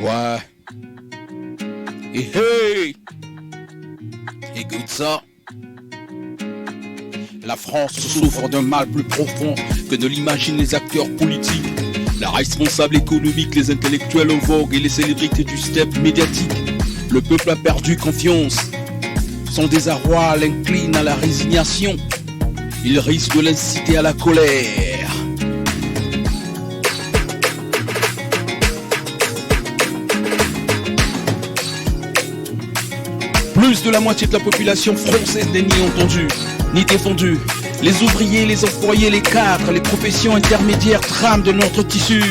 Ouais. Et hey! Écoute ça. La France souffre d'un mal plus profond que ne l'imaginent les acteurs politiques. La responsable économique, les intellectuels en vogue et les célébrités du step médiatique. Le peuple a perdu confiance. Son désarroi l'incline à la résignation. Il risque de l'inciter à la colère. Plus de la moitié de la population française n'est ni entendue, ni défendue. Les ouvriers, les employés, les cadres, les professions intermédiaires trament de notre tissu.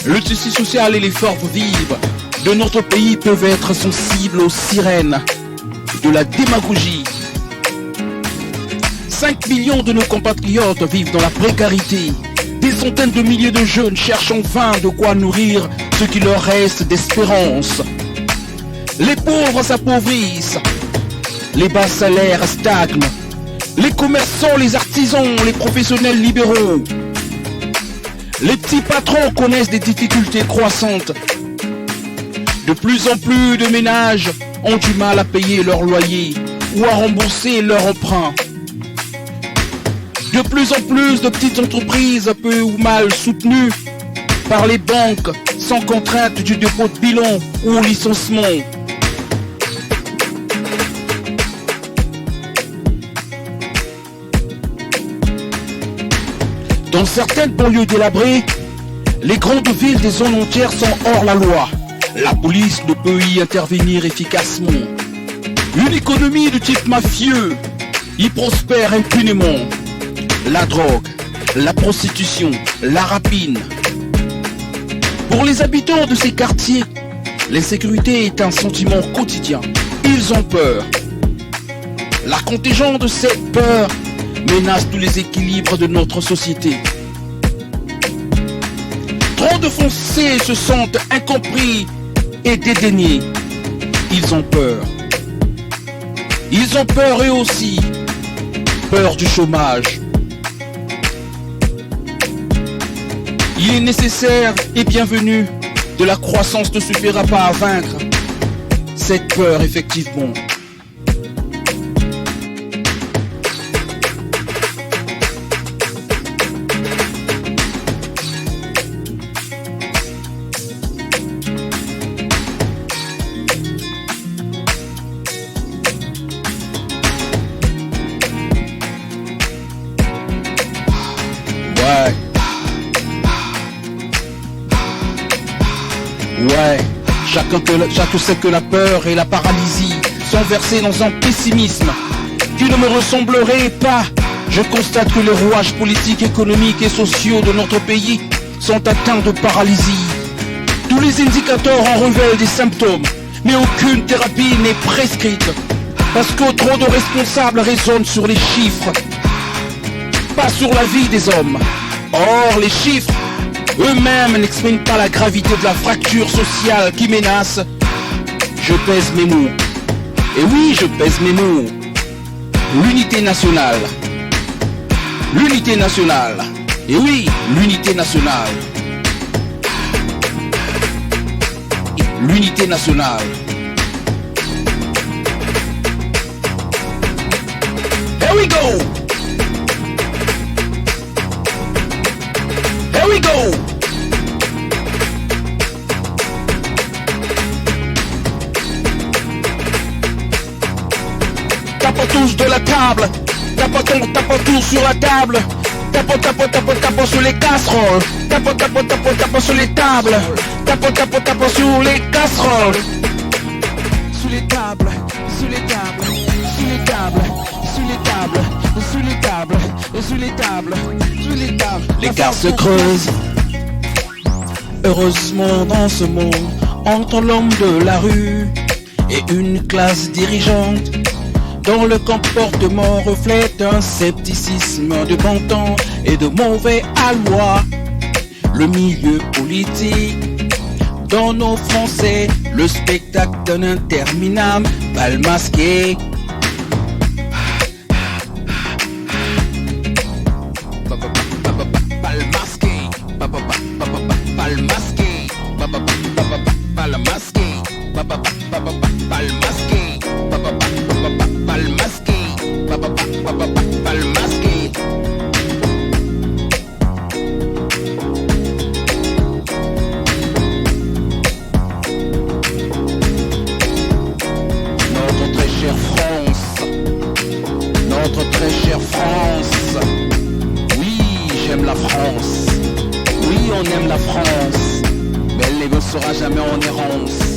Le tissu social et les forces vives de notre pays peuvent être sensibles aux sirènes de la démagogie. 5 millions de nos compatriotes vivent dans la précarité. Des centaines de milliers de jeunes cherchent en vain de quoi nourrir ce qui leur reste d'espérance. Les pauvres s'appauvrissent. Les bas salaires stagnent. Les commerçants, les artisans, les professionnels libéraux. Les petits patrons connaissent des difficultés croissantes. De plus en plus de ménages ont du mal à payer leur loyer ou à rembourser leur emprunt. De plus en plus de petites entreprises peu ou mal soutenues par les banques sans contrainte du dépôt de bilan ou au licenciement. Dans certaines banlieues délabrées, les grandes villes des zones entières sont hors la loi. La police ne peut y intervenir efficacement. Une économie de type mafieux y prospère impunément. La drogue, la prostitution, la rapine. Pour les habitants de ces quartiers, l'insécurité est un sentiment quotidien. Ils ont peur. La contingente de cette peur menace tous les équilibres de notre société. Trop de Français se sentent incompris et dédaignés. Ils ont peur. Ils ont peur eux aussi. Peur du chômage. Il est nécessaire et bienvenu de la croissance ne suffira pas à vaincre cette peur effectivement. Ouais, chacun sait que la peur et la paralysie sont versés dans un pessimisme qui ne me ressemblerait pas. Je constate que les rouages politiques, économiques et sociaux de notre pays sont atteints de paralysie. Tous les indicateurs en révèlent des symptômes, mais aucune thérapie n'est prescrite. Parce que trop de responsables raisonnent sur les chiffres, pas sur la vie des hommes. Or, les chiffres eux-mêmes n'expriment pas la gravité de la fracture sociale qui menace. Je pèse mes mots. Et oui, je pèse mes mots. L'unité nationale. L'unité nationale. Et oui, l'unité nationale. L'unité nationale. Here we go! Here we go! Tapons de la table, tapons sur la table, tapons sur les casseroles, tapons sur les tables, tapons sur les casseroles, sous les tables, sous les tables, sous les tables, sous les tables, sous les tables, sous les tables, sous les tables. L'écart se creuse, heureusement dans ce monde, entre l'homme de la rue et une classe dirigeante, dont le comportement reflète un scepticisme de bon temps et de mauvais aloi. Le milieu politique donne aux Français le spectacle d'un interminable bal masqué. le masqué. Pas le masqué. Pas le masqué. Pas le masqué. Notre très chère France, notre très chère France. Oui, j'aime la France. Oui, on aime la France, mais elle ne sera jamais en errance.